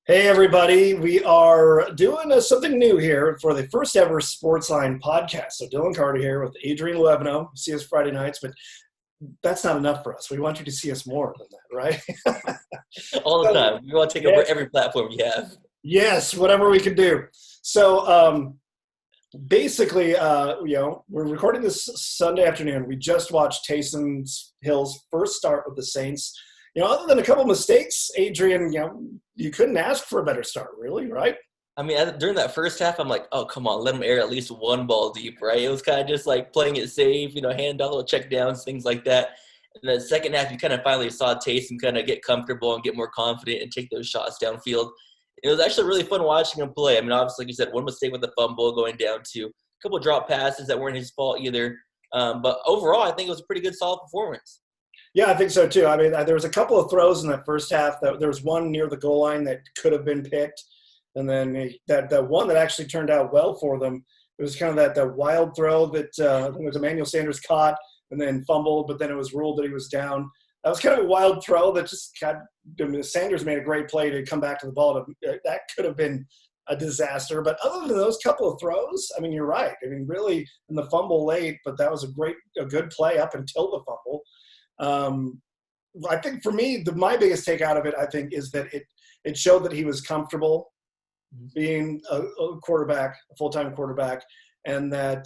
Hey everybody, we are doing something new here for the first ever Sportsline podcast. So Dylan Carter here with Adrian Levino. See us Friday nights, but that's not enough for us. We want you to see us more than that, right? All the So, time. We want to take over yes, every platform you have. yes, whatever we can do. So basically, we're recording this Sunday afternoon. We just watched Taysom Hill's first start with the Saints. Other than a couple mistakes, Adrian, you couldn't ask for a better start, really, right? I mean, during that first half, I'm like, oh, come on, let him air at least one ball deep, right? It was kind of just like playing it safe, hand down little check downs, things like that. And the second half, you kind of finally saw Taysom kind of get comfortable and get more confident and take those shots downfield. It was actually really fun watching him play. I mean, obviously, like you said, one mistake with the fumble going down to a couple of drop passes that weren't his fault either. But overall, I think it was a pretty good, solid performance. Yeah, I think so too. I mean, there was a couple of throws in that first half. There was one near the goal line that could have been picked, and then that one that actually turned out well for them. It was kind of that wild throw that I think it was Emmanuel Sanders caught and then fumbled, but then it was ruled that he was down. That was kind of a wild throw that just Sanders made a great play to come back to the ball. That could have been a disaster. But other than those couple of throws, I mean, you're right. I mean, really, in the fumble late, but that was a good play up until the fumble. I think for me, my biggest take out of it, I think, is that it showed that he was comfortable being a quarterback, a full-time quarterback, and that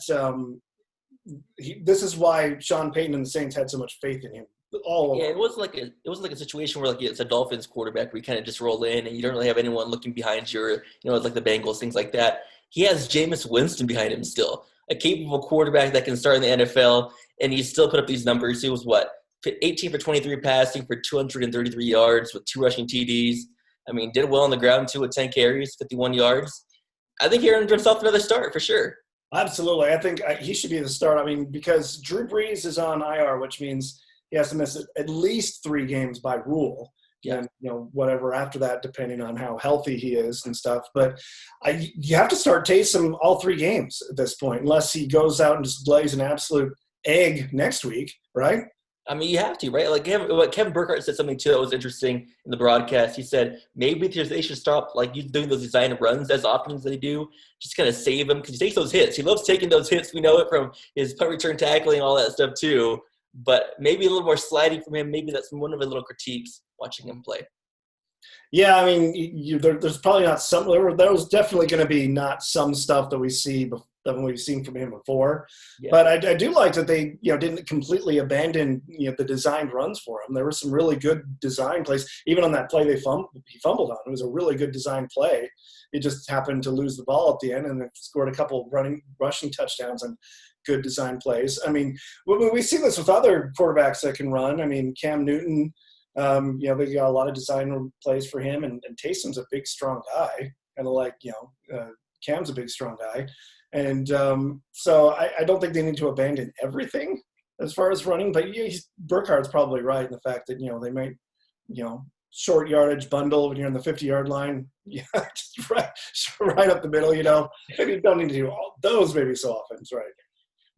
this is why Sean Payton and the Saints had so much faith in him. Yeah, it wasn't like a situation where like it's a Dolphins quarterback where you kind of just roll in and you don't really have anyone looking behind you, or it's like the Bengals, things like that. He has Jameis Winston behind him still, a capable quarterback that can start in the NFL, and he still put up these numbers. He was 18 for 23 passing for 233 yards with 2 rushing TDs. I mean, did well on the ground too with 10 carries, 51 yards. I think he earned himself another start for sure. Absolutely. I think he should be the start. I mean, because Drew Brees is on IR, which means he has to miss at least 3 games by rule. Yeah. And, whatever after that, depending on how healthy he is and stuff. But you have to start Taysom all 3 games at this point, unless he goes out and just lays an absolute egg next week, right? I mean, you have to, right? Like Kevin Burkhardt said something too that was interesting in the broadcast. He said maybe they should stop doing those design runs as often as they do, just kind of save him because he takes those hits. He loves taking those hits. We know it from his punt return tackling and all that stuff too. But maybe a little more sliding from him. Maybe that's one of his little critiques watching him play. Yeah, I mean, there's probably not some. There was definitely going to be not some stuff that we've seen from him before. Yeah. But I do like that they didn't completely abandon the designed runs for him. There were some really good design plays, even on that play he fumbled on. It was a really good design play. He just happened to lose the ball at the end and scored a couple rushing touchdowns on good design plays. I mean, we see this with other quarterbacks that can run. I mean, Cam Newton. They got a lot of design plays for him, and Taysom's a big, strong guy, kind of like Cam's a big, strong guy, and so I don't think they need to abandon everything as far as running. But Burkhardt's probably right in the fact that they might short yardage bundle when you're on the 50-yard line, just right up the middle. Maybe you don't need to do all those maybe so often. That's right.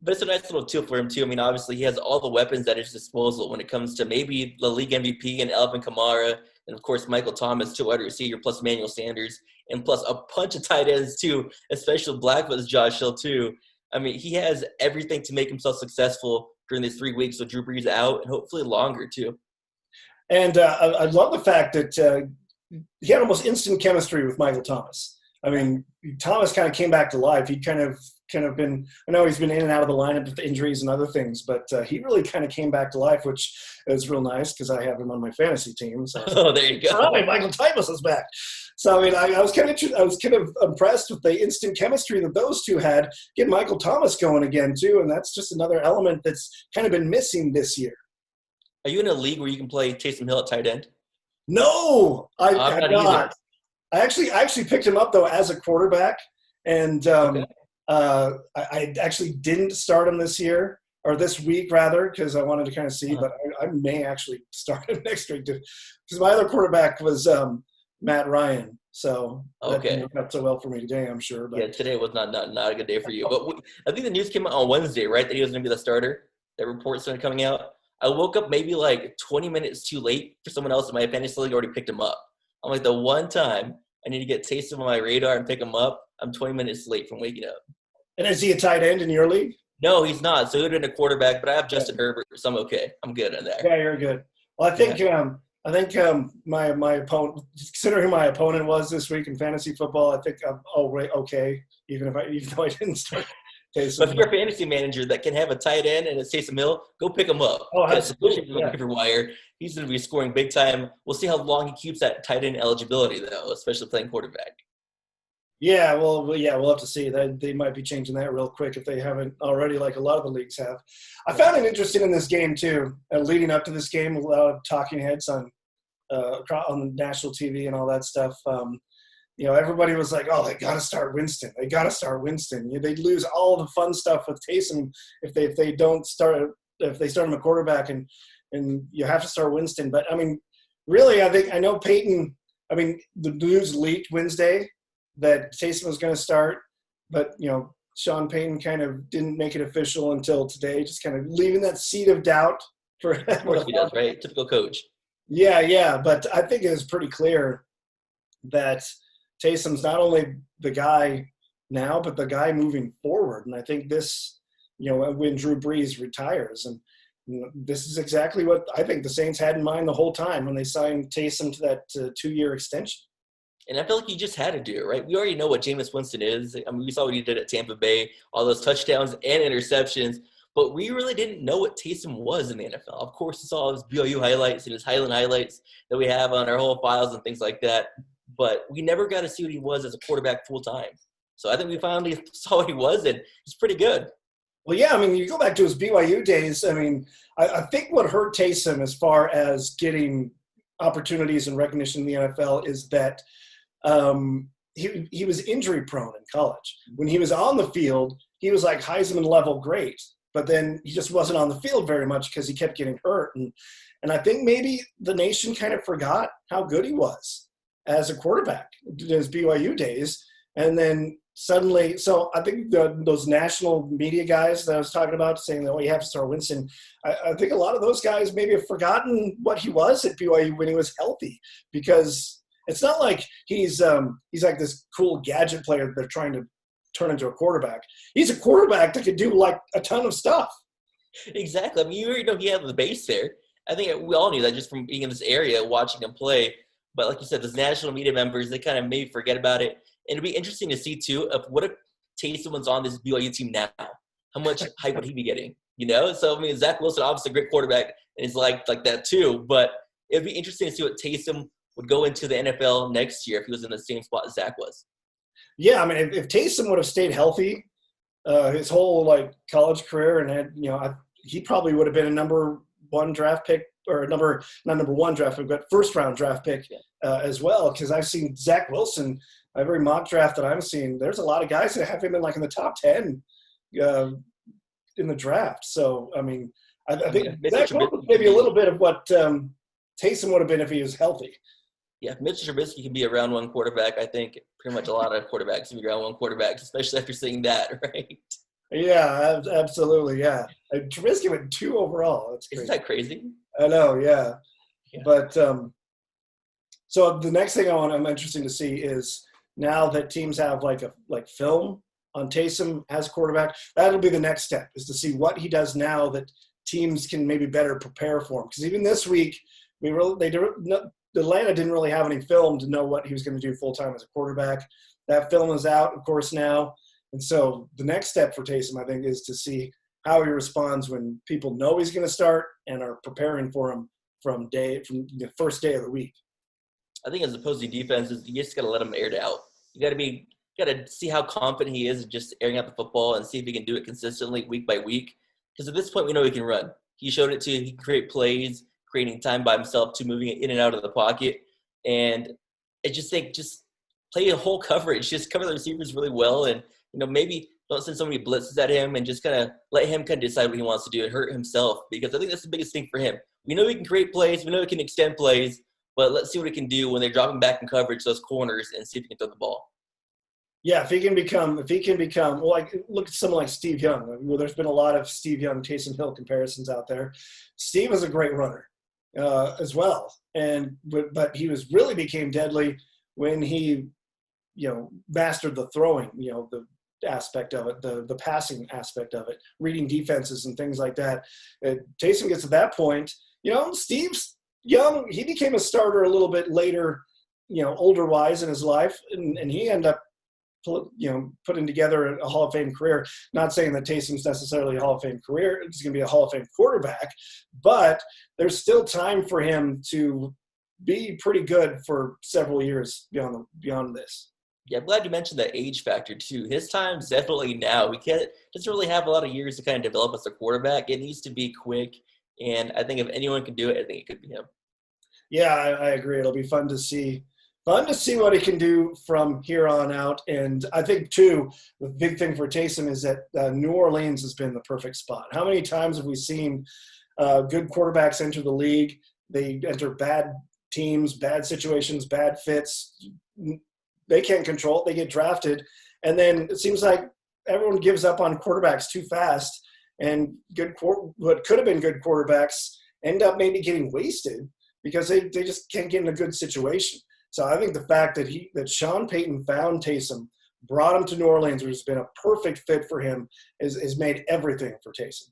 But it's a nice little tool for him, too. I mean, obviously, he has all the weapons at his disposal when it comes to maybe the league MVP and Alvin Kamara, and, of course, Michael Thomas, 2 wide receiver, plus Emmanuel Sanders, and plus a bunch of tight ends, too, especially Blackfoot's Josh Hill, too. I mean, he has everything to make himself successful during these 3 weeks with Drew Brees out, and hopefully longer, too. And I love the fact that he had almost instant chemistry with Michael Thomas. I mean, Thomas kind of came back to life. He kind of been – I know he's been in and out of the lineup with injuries and other things, but he really kind of came back to life, which is real nice because I have him on my fantasy team. So there you go. All right, Michael Thomas is back. So, I mean, I was kind of impressed with the instant chemistry that those two had. Get Michael Thomas going again, too, and that's just another element that's kind of been missing this year. Are you in a league where you can play Taysom Hill at tight end? No, I'm not not. either. I actually picked him up, though, as a quarterback, and Okay. I actually didn't start him this year, or this week, rather, because I wanted to kind of see, but I may actually start him next week, because my other quarterback was Matt Ryan, so that didn't work out so well for me today, I'm sure. But. Yeah, today was not a good day for you. But I think the news came out on Wednesday, right, that he was going to be the starter. That report started coming out. I woke up maybe like 20 minutes too late for someone else in my fantasy league already picked him up. I'm like, the one time I need to get Taysom on my radar and pick him up. I'm 20 minutes late from waking up. And is he a tight end in your league? No, he's not. So he would have been a quarterback, but I have Justin Herbert, so I'm okay. I'm good on that. Yeah, you're good. Well, I think my opponent, considering who my opponent was this week in fantasy football, I think I'm okay, even though I didn't start Taysom. But if you're a fantasy manager that can have a tight end and a Taysom Hill, go pick him up. Oh, absolutely. Yeah. Wire, he's going to be scoring big time. We'll see how long he keeps that tight end eligibility, though, especially playing quarterback. Yeah, we'll have to see. They might be changing that real quick if they haven't already, like a lot of the leagues have. I found it interesting in this game too. Leading up to this game, a lot of talking heads on national TV and all that stuff. Everybody was like, "Oh, they got to start Winston. They got to start Winston." They'd lose all the fun stuff with Taysom if they don't start if they start him a quarterback and you have to start Winston. But I mean, really, I know Peyton. I mean, the news leaked Wednesday that Taysom was going to start, but Sean Payton kind of didn't make it official until today, just kind of leaving that seed of doubt for. Of course he does, right? Typical coach. Yeah, but I think it is pretty clear that Taysom's not only the guy now, but the guy moving forward. And I think this, when Drew Brees retires, and this is exactly what I think the Saints had in mind the whole time when they signed Taysom to that 2-year extension. And I feel like you just had to do it, right? We already know what Jameis Winston is. I mean, we saw what he did at Tampa Bay, all those touchdowns and interceptions. But we really didn't know what Taysom was in the NFL. Of course, we saw his BYU highlights and his Highland highlights that we have on our whole files and things like that. But we never got to see what he was as a quarterback full time. So I think we finally saw what he was, and he's pretty good. Well, yeah, I mean, you go back to his BYU days. I mean, I think what hurt Taysom as far as getting opportunities and recognition in the NFL is that he was injury prone in college. When he was on the field, he was like Heisman level great, but then he just wasn't on the field very much because he kept getting hurt. And I think maybe the nation kind of forgot how good he was as a quarterback in his BYU days. And then suddenly, so I think those national media guys that I was talking about saying that, you have to start Winston, I think a lot of those guys maybe have forgotten what he was at BYU when he was healthy, because it's not like he's like this cool gadget player that they're trying to turn into a quarterback. He's a quarterback that could do like a ton of stuff. Exactly. I mean, you already know he had the base there. I think we all knew that just from being in this area, watching him play. But like you said, those national media members, they kind of maybe forget about it. And it'd be interesting to see, too, what if Taysom was on this BYU team now? How much hype would he be getting? So, I mean, Zach Wilson, obviously a great quarterback, and he's like that too. But it'd be interesting to see what Taysom would go into the NFL next year if he was in the same spot as Zach was. Yeah, I mean, if Taysom would have stayed healthy his whole college career and had, he probably would have been a number one draft pick, or not number one draft pick, but first round draft pick as well. Because I've seen Zach Wilson, every mock draft that I'm seeing, there's a lot of guys that have him in the top 10 in the draft. So I mean, I think Zach Wilson maybe a little bit of what Taysom would have been if he was healthy. Yeah, Mitch Trubisky can be a round one quarterback. I think pretty much a lot of quarterbacks can be round one quarterbacks, especially after seeing that, right? Yeah, absolutely, yeah. Trubisky went 2 overall. That's crazy. Isn't that crazy? I know, yeah. But so the next thing I'm interested to see is now that teams have like film on Taysom as quarterback, that'll be the next step, is to see what he does now that teams can maybe better prepare for him. Because even this week, Atlanta didn't really have any film to know what he was going to do full-time as a quarterback. That film is out, of course, now. And so the next step for Taysom, I think, is to see how he responds when people know he's going to start and are preparing for him from the first day of the week. I think as opposing defenses, you just got to let him air it out. You got to see how confident he is in just airing out the football and see if he can do it consistently week by week. Because at this point, we know he can run. He showed it he can create plays, creating time by himself, to moving it in and out of the pocket. And I just think just play a whole coverage, just cover the receivers really well. And, maybe don't send so many blitzes at him, and just kind of let him kind of decide what he wants to do and hurt himself, because I think that's the biggest thing for him. We know he can create plays. We know he can extend plays, but let's see what he can do when they're dropping back in coverage, those corners, and see if he can throw the ball. Yeah, if he can become, look at someone like Steve Young. Well, there's been a lot of Steve Young, Taysom Hill comparisons out there. Steve is a great runner as well, but he really became deadly when he, mastered the throwing, the aspect of it, the passing aspect of it, reading defenses and things like that. Taysom gets to that point. Steve's young. He became a starter a little bit later, older wise in his life, and he ended up, putting together a Hall of Fame career. Not saying that Taysom's necessarily a Hall of Fame career. He's going to be a Hall of Fame quarterback, but there's still time for him to be pretty good for several years beyond this. Yeah, I'm glad you mentioned that age factor too. His time's definitely now. Doesn't really have a lot of years to kind of develop as a quarterback. It needs to be quick, and I think if anyone can do it, I think it could be him. Yeah, I agree. It'll be fun to see what he can do from here on out. And I think too, the big thing for Taysom is that New Orleans has been the perfect spot. How many times have we seen good quarterbacks enter the league? They enter bad teams, bad situations, bad fits. They can't control it. They get drafted. And then it seems like everyone gives up on quarterbacks too fast. And what could have been good quarterbacks end up maybe getting wasted because they just can't get in a good situation. So I think the fact that Sean Payton found Taysom, brought him to New Orleans, which has been a perfect fit for him, is made everything for Taysom.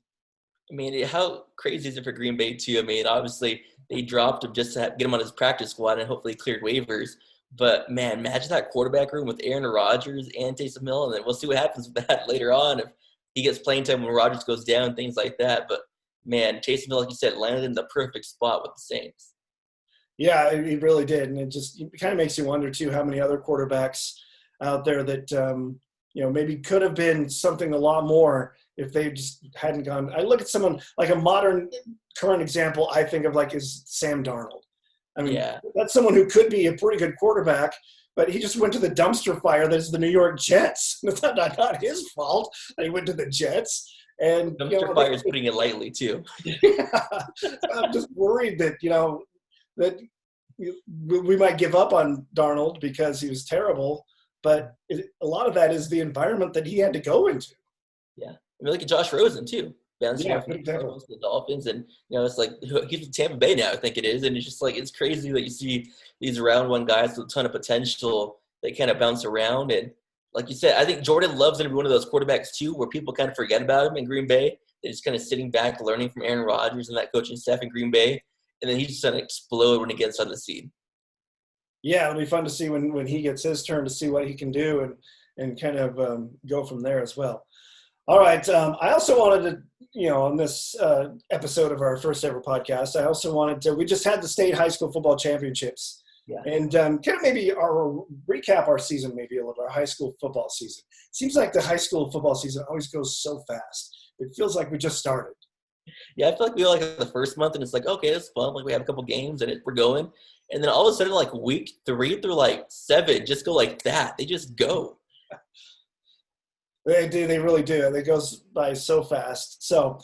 I mean, how crazy is it for Green Bay too? I mean, obviously they dropped him just to get him on his practice squad and hopefully cleared waivers. But, man, imagine that quarterback room with Aaron Rodgers and Taysom Hill, and then we'll see what happens with that later on if he gets playing time when Rodgers goes down, things like that. But, man, Taysom Hill, like you said, landed in the perfect spot with the Saints. Yeah, he really did. And it kind of makes you wonder, too, how many other quarterbacks out there that, maybe could have been something a lot more if they just hadn't gone. I look at someone like a modern current example I think of is Sam Darnold. I mean, That's someone who could be a pretty good quarterback, but he just went to the dumpster fire that is the New York Jets. It's not his fault that he went to the Jets. And dumpster fire is putting it lightly, too. Yeah, I'm just worried that, that we might give up on Darnold because he was terrible, but a lot of that is the environment that he had to go into. Yeah. I mean, look at Josh Rosen, too. Bouncing off exactly. The Dolphins, and it's like he's with Tampa Bay now, I think it is, and it's just like it's crazy that you see these round one guys with a ton of potential. They kind of bounce around, and like you said, I think Jordan Love's going to be one of those quarterbacks too, where people kind of forget about him in Green Bay. They're just kind of sitting back, learning from Aaron Rodgers and that coaching staff in Green Bay, and then he's just going to explode when he gets on the scene. Yeah, it'll be fun to see when he gets his turn to see what he can do and kind of go from there as well. All right. I also wanted to, on this episode of our first ever podcast, I also wanted to, we just had the state high school football championships. Yeah. And kind of maybe recap our season, maybe a little bit, our high school football season. Seems like the high school football season always goes so fast. It feels like we just started. Yeah, I feel like we like the first month, and it's like, okay, it's fun. Like we have a couple games, and we're going. And then all of a sudden, like week 3 through like 7, just go like that. They just go. They do. They really do. It goes by so fast. So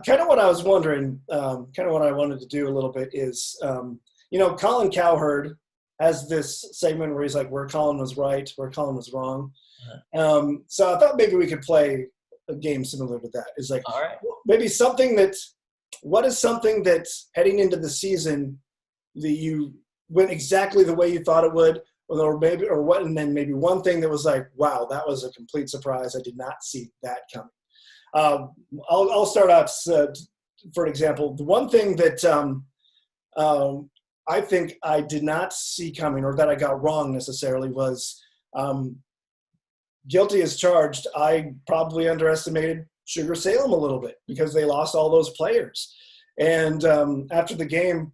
kind of what I was wondering, kind of what I wanted to do a little bit is, Colin Cowherd has this segment where he's like, where Colin was right, where Colin was wrong. Uh-huh. So I thought maybe we could play a game similar to that. It's like, all right, maybe what is something that heading into the season that you went exactly the way you thought it would, and then maybe one thing that was like, wow, that was a complete surprise. I did not see that coming. I'll start out, for an example. The one thing that I think I did not see coming, or that I got wrong necessarily, was guilty as charged. I probably underestimated Sugar Salem a little bit because they lost all those players. And after the game,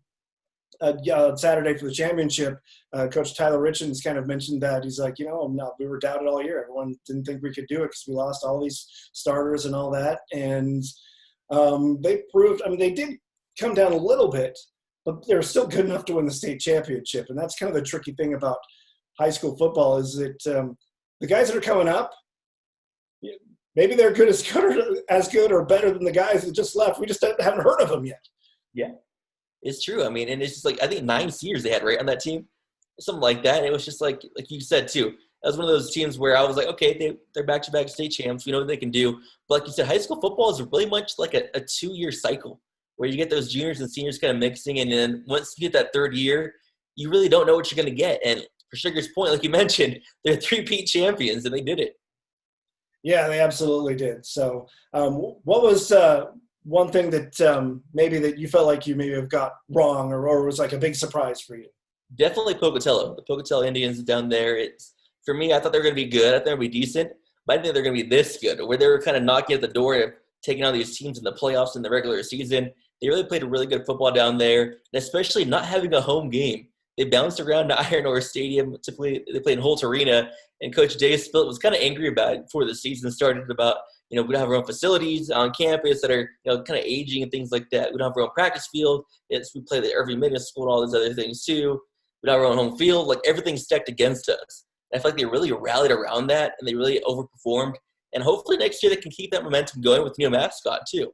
Saturday for the championship, Coach Tyler Richens kind of mentioned that. He's like, no, we were doubted all year. Everyone didn't think we could do it because we lost all these starters and all that. And they proved, they did come down a little bit, but they were still good enough to win the state championship. And that's kind of the tricky thing about high school football is that the guys that are coming up, maybe they're as good or better than the guys that just left. We just haven't heard of them yet. Yeah. It's true. And it's just like, I think 9 seniors they had right on that team, something like that. And it was just like you said too, that was one of those teams where I was like, okay, they're back-to-back state champs. We know what they can do. But like you said, high school football is really much like a 2-year cycle where you get those juniors and seniors kind of mixing. And then once you get that third year, you really don't know what you're going to get. And for Sugar's point, like you mentioned, they're three-peat champions, and they did it. Yeah, they absolutely did. So, what was one thing that maybe that you felt like you maybe have got wrong, or was like a big surprise for you? Definitely Pocatello. The Pocatello Indians down there. It's for me. I thought they were going to be good. I thought they were going to be decent, but I didn't think they're going to be this good. Where they were kind of knocking at the door of taking on these teams in the playoffs in the regular season. They really played a really good football down there, and especially not having a home game. They bounced around to Iron Ore Stadium. They played in Holt Arena, and Coach Jay Spilt was kind of angry about it before the season started about, we don't have our own facilities on campus that are, kind of aging and things like that. We don't have our own practice field. We play the Irving Middle School and all these other things too. We don't have our own home field. Like, everything's stacked against us. And I feel like they really rallied around that, and they really overperformed. And hopefully next year they can keep that momentum going with new mascot too.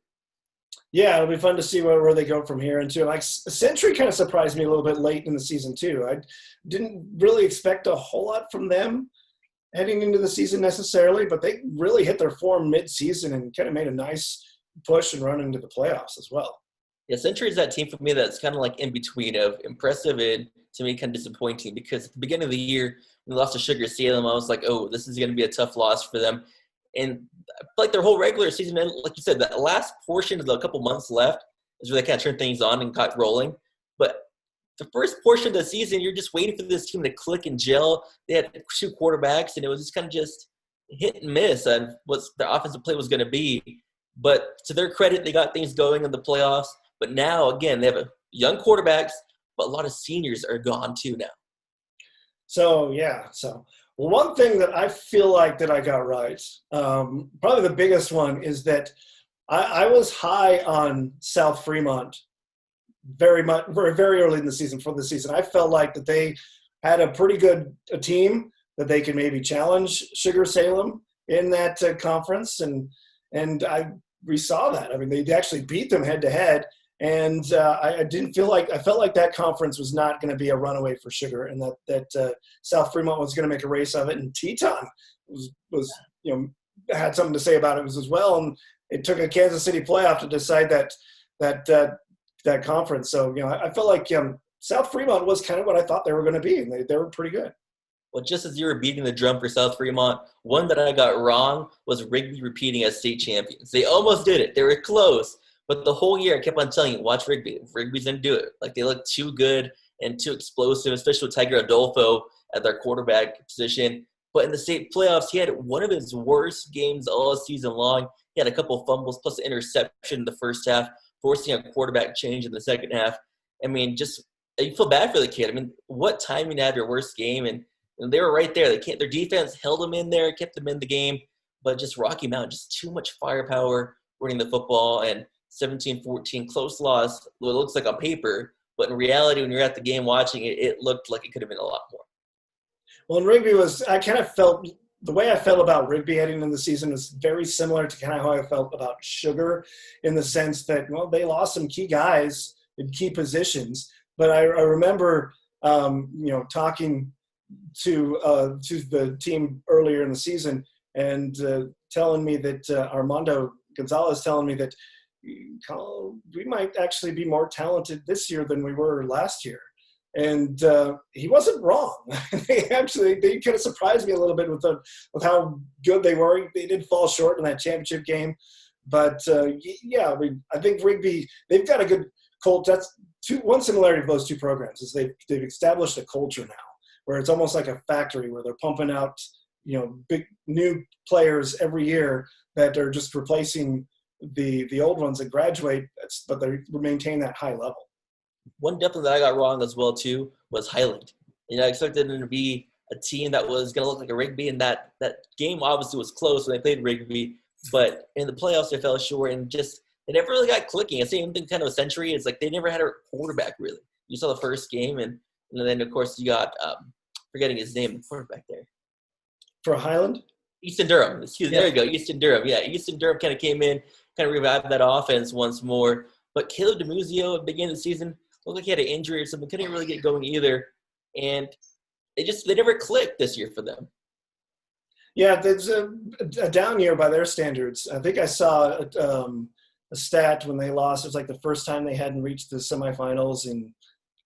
Yeah, it'll be fun to see where they go from here. And too, like, Century kind of surprised me a little bit late in the season too. I didn't really expect a whole lot from them heading into the season necessarily, but they really hit their form mid-season and kind of made a nice push and run into the playoffs as well. Yeah, Century is that team for me that's kind of like in between of impressive and, to me, kind of disappointing, because at the beginning of the year, when they lost to Sugar Salem, I was like, oh, this is going to be a tough loss for them. And like their whole regular season, like you said, that last portion of the couple months left is where they kind of turned things on and got rolling. But the first portion of the season, you're just waiting for this team to click and gel. They had two quarterbacks, and it was just kind of just hit and miss on what their offensive play was going to be. But to their credit, they got things going in the playoffs. But now, again, they have young quarterbacks, but a lot of seniors are gone too now. So, yeah. So, one thing that I feel like that I got right, probably the biggest one, is that I was high on South Fremont very early in the season. For the season, I felt like that they had a pretty good team that they could maybe challenge Sugar Salem in that conference, and we saw that. I mean, they actually beat them head to head. And I felt like that conference was not going to be a runaway for Sugar, and that South Fremont was going to make a race of it. And Teton was had something to say about it as well. And it took a Kansas City playoff to decide that conference. So I felt like South Fremont was kind of what I thought they were going to be, and they were pretty good. Well, just as you were beating the drum for South Fremont, one that I got wrong was Rigby repeating as state champions. They almost did it. They were close. But the whole year I kept on telling you, watch Rigby. Rigby's going to do it. Like, they look too good and too explosive, especially with Tiger Adolfo at their quarterback position. But in the state playoffs, he had one of his worst games all season long. He had a couple of fumbles plus an interception in the first half, forcing a quarterback change in the second half. I mean, just you feel bad for the kid. I mean, what timing to have your worst game? And they were right there. Their defense held them in there, kept them in the game. But just Rocky Mountain, just too much firepower running the football. And 17-14, close loss. Well, it looks like on paper, but in reality, when you're at the game watching it, it looked like it could have been a lot more. Well, and Rigby I kind of felt the way I felt about Rigby heading into the season was very similar to kind of how I felt about Sugar, in the sense that, they lost some key guys in key positions. But I remember, talking to the team earlier in the season and telling me that Armando Gonzalez telling me that we might actually be more talented this year than we were last year. And he wasn't wrong. They kind of surprised me a little bit with how good they were. They did fall short in that championship game. But, I think Rigby, they've got a good culture. That's one similarity of those two programs is they've established a culture now where it's almost like a factory where they're pumping out, big new players every year that are just replacing the old ones that graduate, but they maintain that high level. One definitely that I got wrong as well too was Highland. I expected them to be a team that was going to look like a Rigby, and that game obviously was close when they played Rigby, but in the playoffs they fell short and just they never really got clicking. Same thing kind of a Century. It's like they never had a quarterback really. You saw the first game, and then of course you got forgetting his name, the quarterback there for Highland. Easton Durham. There you go, Easton Durham. Yeah, Easton Durham kind of came in, kind of revived that offense once more. But Caleb DeMuzio at the beginning of the season looked like he had an injury or something. Couldn't really get going either. And they never clicked this year for them. Yeah, there's a down year by their standards. I think I saw a stat when they lost. It was like the first time they hadn't reached the semifinals in,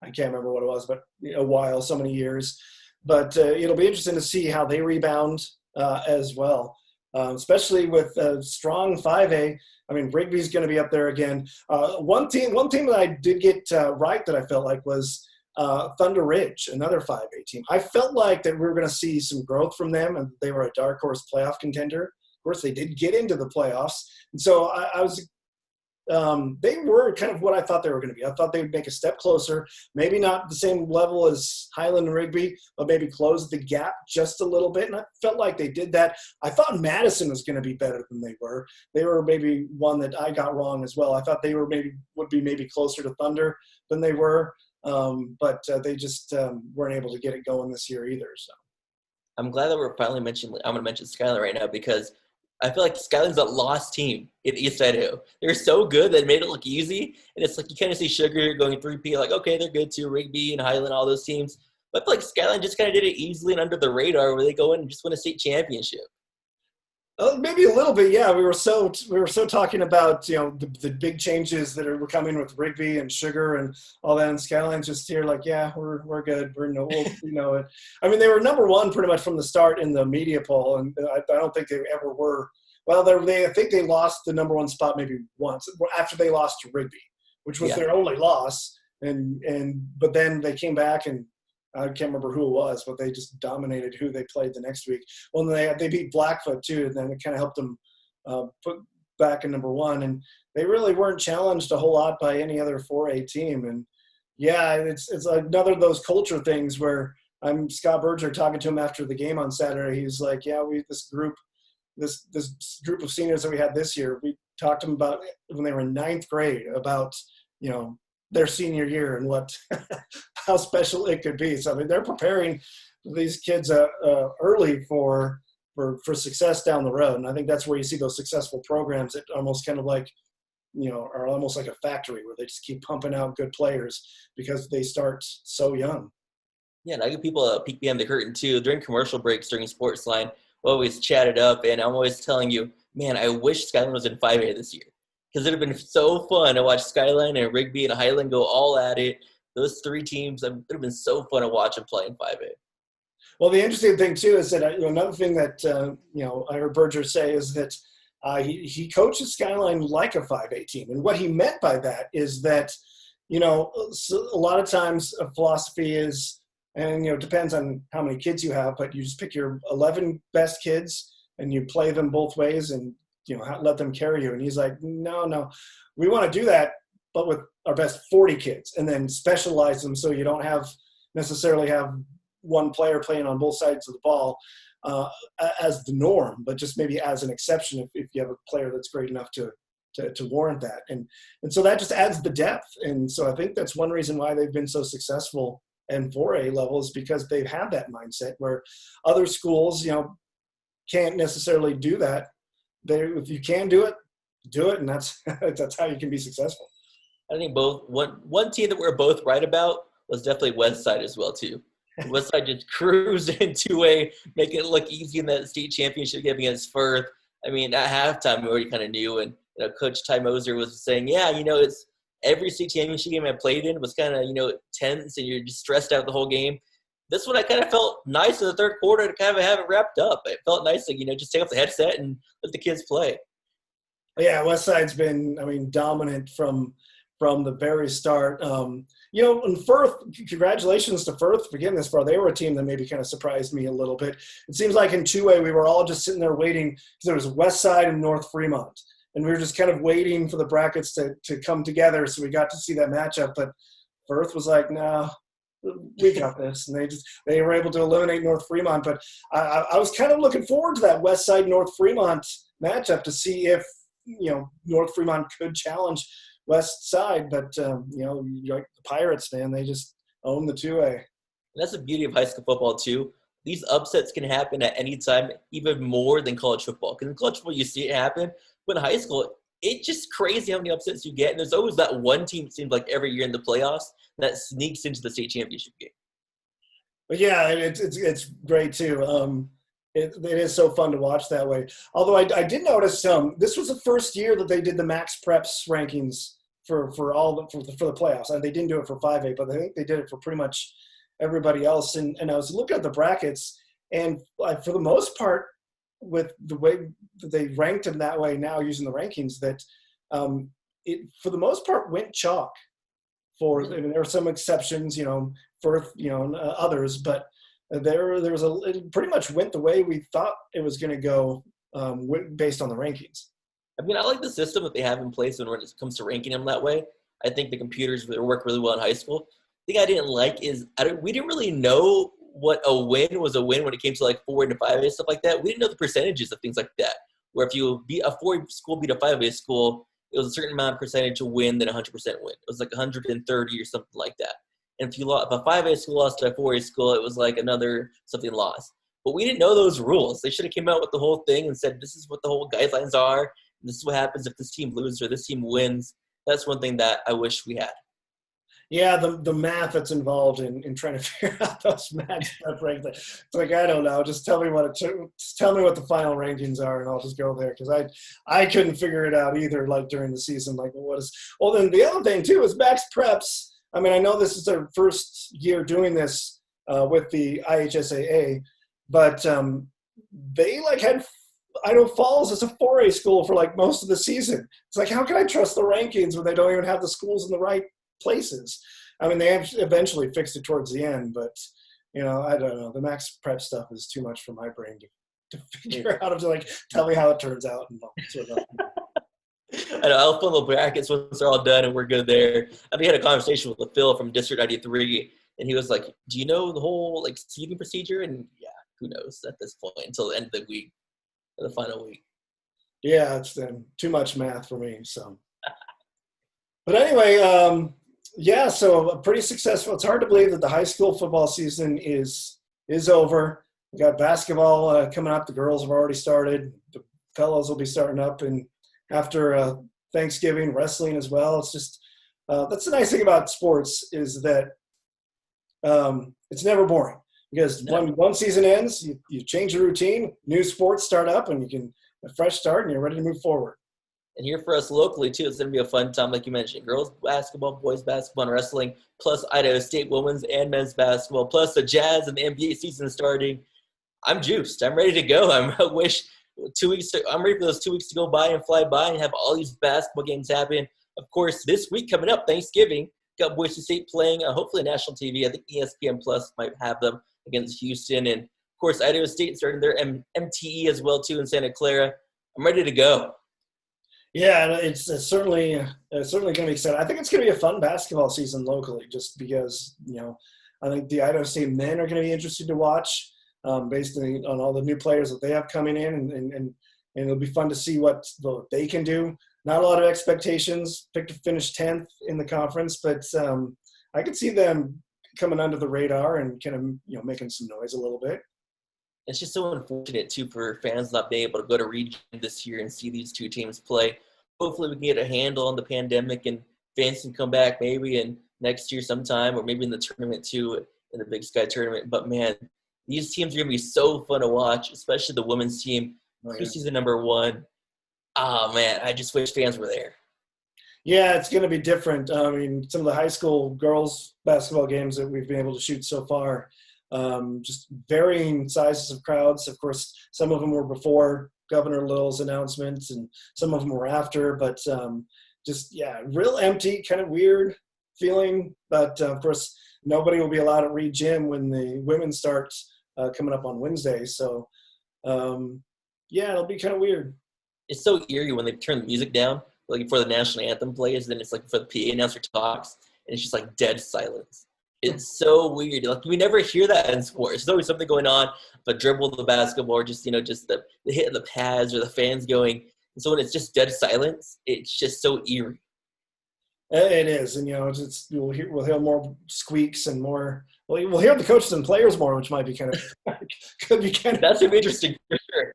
I can't remember what it was, but a while, so many years. but it'll be interesting to see how they rebound as well, especially with a strong 5A. I mean, Rigby's going to be up there again. One team that I did get right that I felt like was Thunder Ridge, another 5A team. I felt like that we were going to see some growth from them, and they were a dark horse playoff contender. Of course, they did get into the playoffs, and so I was. They were kind of what I thought they were going to be. I thought they would make a step closer, maybe not the same level as Highland and Rigby, but maybe close the gap just a little bit. And I felt like they did that. I thought Madison was going to be better than they were. They were maybe one that I got wrong as well. I thought they would be closer to Thunder than they were, but they just weren't able to get it going this year either. So I'm glad that we're finally mentioning. I'm going to mention Skyline right now because I feel like Skyline's a lost team in East Idaho. They're so good that it made it look easy. And it's like you kind of see Sugar going 3P, like, okay, they're good too, Rigby and Highland, all those teams. But I feel like Skyline just kind of did it easily and under the radar where they go in and just win a state championship. Maybe a little bit, yeah. We were so talking about the big changes that were coming with Rigby and Sugar and all that, and Skyline's just here like, yeah, we're good. We know it. I mean, they were number one pretty much from the start in the media poll, and I don't think they ever were. Well, I think they lost the number one spot maybe once after they lost to Rigby, which was their only loss, but then they came back and. I can't remember who it was, but they just dominated who they played the next week. Well, they beat Blackfoot too, and then it kind of helped them put back in number one. And they really weren't challenged a whole lot by any other 4A team. And yeah, it's another of those culture things where I'm Scott Berger talking to him after the game on Saturday. He's like, yeah, this group of seniors that we had this year, we talked to them about when they were in ninth grade about their senior year and how special it could be. So I mean, they're preparing these kids early for success down the road, and I think that's where you see those successful programs that almost kind of like are almost like a factory where they just keep pumping out good players because they start so young. Yeah, and I give people a peek behind the curtain too. During commercial breaks during Sportsline, we always chat it up, and I'm always telling you, man, I wish Skyline was in 5A this year. Because it would have been so fun to watch Skyline and Rigby and Highland go all at it. Those three teams, it would have been so fun to watch them play in 5A. Well, the interesting thing, too, is that another thing that, I heard Berger say is that he coaches Skyline like a 5A team. And what he meant by that is that, so a lot of times a philosophy is, and, it depends on how many kids you have, but you just pick your 11 best kids and you play them both ways and, let them carry you. And he's like, no, we want to do that, but with our best 40 kids and then specialize them so you don't necessarily have one player playing on both sides of the ball as the norm, but just maybe as an exception if you have a player that's great enough to warrant that. And so that just adds the depth. And so I think that's one reason why they've been so successful in 4A levels, because they've had that mindset where other schools, can't necessarily do that. If you can do it, and that's how you can be successful. I think one team that we're both right about was definitely Westside as well too. Westside just cruised into making it look easy in that state championship game against Firth. I mean, at halftime we already kind of knew, and Coach Ty Moser was saying, it's every state championship game I played in was kind of tense, and you're just stressed out the whole game. This one I kind of felt nice in the third quarter to kind of have it wrapped up. It felt nice to, just take off the headset and let the kids play. Yeah, Westside's been, dominant from the very start. And Firth, congratulations to Firth for getting this far. They were a team that maybe kind of surprised me a little bit. It seems like in 2A we were all just sitting there waiting because there was Westside and North Fremont. And we were just kind of waiting for the brackets to come together, so we got to see that matchup. But Firth was like, no. We got this, and they were able to eliminate North Fremont. But I was kind of looking forward to that Westside North Fremont matchup to see if North Fremont could challenge Westside. But like the Pirates, man, they just own the 2A. And that's the beauty of high school football too. These upsets can happen at any time, even more than college football. Because in college football, you see it happen, but in high school, it's just crazy how many upsets you get. And there's always that one team, it seems like every year in the playoffs, that sneaks into the state championship game. But yeah, it's great too. It is so fun to watch that way. Although I did notice this was the first year that they did the Max Preps rankings for the playoffs. And they didn't do it for 5A, but I think they did it for pretty much everybody else. And I was looking at the brackets, and for the most part, with the way that they ranked them that way now using the rankings, that it for the most part went chalk. I mean, there were some exceptions, for others, but it pretty much went the way we thought it was going to go based on the rankings. I mean, I like the system that they have in place when it comes to ranking them that way. I think the computers work really well in high school. The thing I didn't like is we didn't really know what a win was a win when it came to like 4A to 5A, stuff like that. We didn't know the percentages of things like that, where if you beat a 4A school, beat a 5A school, it was a certain amount of percentage to win than 100% win. It was like 130 or something like that. And if a 5A school lost to a 4A school, it was like another something lost. But we didn't know those rules. They should have came out with the whole thing and said, this is what the whole guidelines are. And this is what happens if this team loses or this team wins. That's one thing that I wish we had. Yeah, the math that's involved in trying to figure out those match prep rankings. It's like, I don't know. Just tell me what the final rankings are, and I'll just go there, because I couldn't figure it out either. Like during the season, like then the other thing too is max preps. I mean, I know this is their first year doing this with the IHSAA, but they had Idaho Falls as a 4A school for like most of the season. It's like, how can I trust the rankings when they don't even have the schools in the right places? I mean, they have eventually fixed it towards the end, but I don't know. The max prep stuff is too much for my brain to figure out, to like tell me how it turns out and all sort of. I know, I'll fill the brackets once they're all done and we're good there. We had a conversation with Phil from District 93, and he was like, do you know the whole seeding procedure? And yeah, who knows at this point until the end of the week, the final week. Yeah, it's too much math for me. So, but anyway, so pretty successful. It's hard to believe that the high school football season is over. We got basketball coming up. The girls have already started. The fellows will be starting up, and after Thanksgiving, wrestling as well. It's just that's the nice thing about sports, is that it's never boring, because when one season ends, you change your routine, new sports start up, and you can a fresh start, and you're ready to move forward. And here for us locally, too, it's going to be a fun time, like you mentioned. Girls basketball, boys basketball, and wrestling, plus Idaho State women's and men's basketball, plus the Jazz and the NBA season starting. I'm juiced. I'm ready to go. I'm ready for those 2 weeks to go by and fly by and have all these basketball games happen. Of course, this week coming up, Thanksgiving, got Boise State playing, hopefully national TV. I think ESPN Plus might have them against Houston. And, of course, Idaho State starting their MTE as well, too, in Santa Clara. I'm ready to go. Yeah, it's certainly going to be exciting. I think it's going to be a fun basketball season locally, just because, I think the Idaho State men are going to be interesting to watch, based on all the new players that they have coming in, and it'll be fun to see what they can do. Not a lot of expectations, picked to finish 10th in the conference, but I could see them coming under the radar and kind of, making some noise a little bit. It's just so unfortunate, too, for fans not being able to go to region this year and see these two teams play. Hopefully we can get a handle on the pandemic and fans can come back maybe in next year sometime, or maybe in the tournament, too, in the Big Sky tournament. But, man, these teams are going to be so fun to watch, especially the women's team, preseason number 1. Oh, man, I just wish fans were there. Yeah, it's going to be different. I mean, some of the high school girls basketball games that we've been able to shoot so far, just varying sizes of crowds. Of course, some of them were before Governor Little's announcements, and some of them were after. But real empty, kind of weird feeling. But, of course, nobody will be allowed at Reed Gym when the women start coming up on Wednesday. So, it'll be kind of weird. It's so eerie when they turn the music down, like before the national anthem plays, then it's like before the PA announcer talks, and it's just like dead silence. It's so weird. Like, we never hear that in sports. There's always something going on, but dribble the basketball, or just the hit of the pads, or the fans going. And so when it's just dead silence, it's just so eerie. It is, and we'll hear more squeaks and more. Well, we'll hear the coaches and players more, which might be kind of That's gonna be interesting for sure.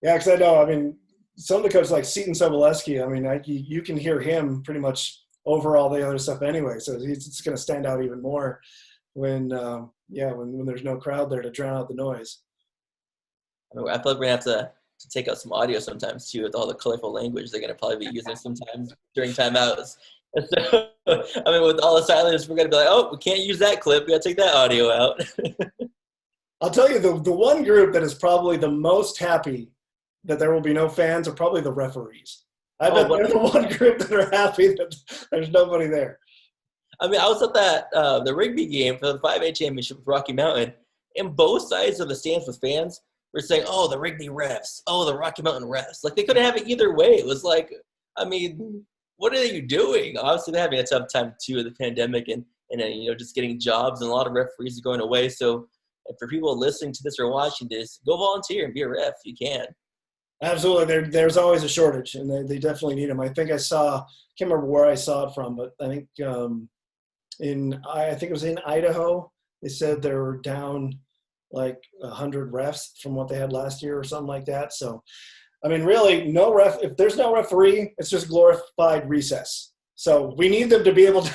Yeah, because I know. I mean, some of the coaches like Seton Sobolewski. I mean, you can hear him pretty much over all the other stuff anyway. So it's going to stand out even more when there's no crowd there to drown out the noise. I feel like we're gonna have to take out some audio sometimes too, with all the colorful language they're gonna probably be using sometimes during timeouts. And so, I mean, with all the silence, we're gonna be like, oh, we can't use that clip. We gotta take that audio out. I'll tell you, the one group that is probably the most happy that there will be no fans are probably the referees. I bet they're the one group that are happy that there's nobody there. I mean, I was at that the Rigby game for the 5A championship with Rocky Mountain, and both sides of the stands with fans were saying, "Oh, the Rigby refs. Oh, the Rocky Mountain refs." Like they couldn't have it either way. It was like, I mean, what are you doing? Obviously, they're having a tough time too of the pandemic and just getting jobs, and a lot of referees are going away. So, for people listening to this or watching this, go volunteer and be a ref if you can. Absolutely. There's always a shortage, and they definitely need them. I think I can't remember where I saw it from, but I think I think it was in Idaho. They said they were down like 100 refs from what they had last year or something like that. So, I mean, really, no ref. If there's no referee, it's just glorified recess. So we need them to be able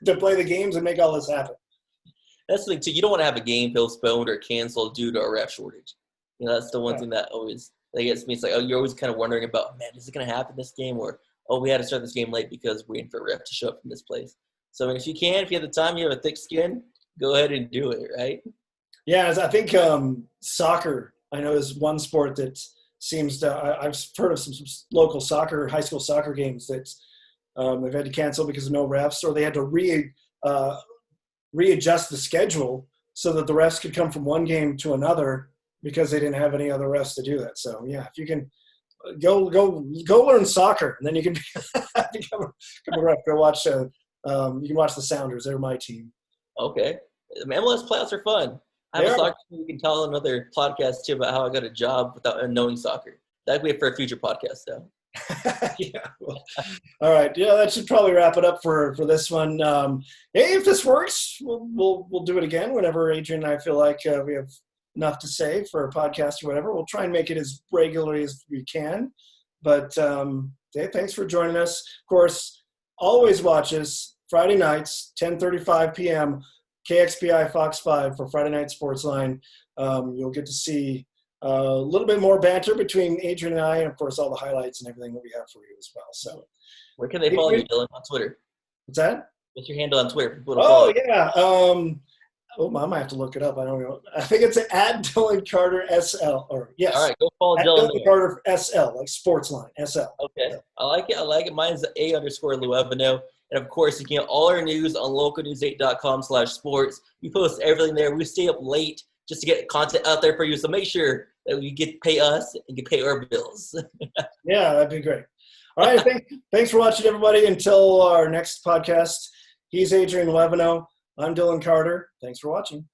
to play the games and make all this happen. That's the thing too. You don't want to have a game postponed or canceled due to a ref shortage. That's the one thing that always gets me. It's like, oh, you're always kind of wondering about, man, is it going to happen this game? Or, oh, we had to start this game late because we're waiting for a ref to show up from this place. So, I mean, if you have the time, you have a thick skin, go ahead and do it, right? Yeah, I think soccer, I know, is one sport that seems to – I've heard of some local high school soccer games that they've had to cancel because of no refs, or they had to readjust the schedule so that the refs could come from one game to another because they didn't have any other refs to do that. So, yeah, if you can go learn soccer, and then you can become a ref. Go watch you can watch the Sounders. They're my team. Okay. MLS playoffs are fun. I have a soccer team. We can tell another podcast, too, about how I got a job without knowing soccer. That would be for a future podcast, though. Yeah. Well, all right. Yeah, that should probably wrap it up for this one. Hey, if this works, we'll do it again whenever Adrian and I feel like we have enough to say for a podcast or whatever. We'll try and make it as regularly as we can. But hey, thanks for joining us. Of course, always watch us Friday nights, 10:35 p.m., KXPI Fox 5 for Friday Night Sportsline. You'll get to see a little bit more banter between Adrian and I, and, of course, all the highlights and everything that we have for you as well. So, where can they follow you, Dylan, on Twitter? What's that? What's your handle on Twitter? Yeah. I might have to look it up. I don't know. I think it's at Dylan Carter SL. Or yes. All right, go follow Dylan Carter SL, like Sportsline SL. Okay, I like it. Mine's _Luevano. And, of course, you can get all our news on localnews8.com/sports. We post everything there. We stay up late just to get content out there for you. So make sure that you pay us and you pay our bills. Yeah, that'd be great. All right, thanks for watching, everybody. Until our next podcast, he's Adrian Luevano. I'm Dylan Carter. Thanks for watching.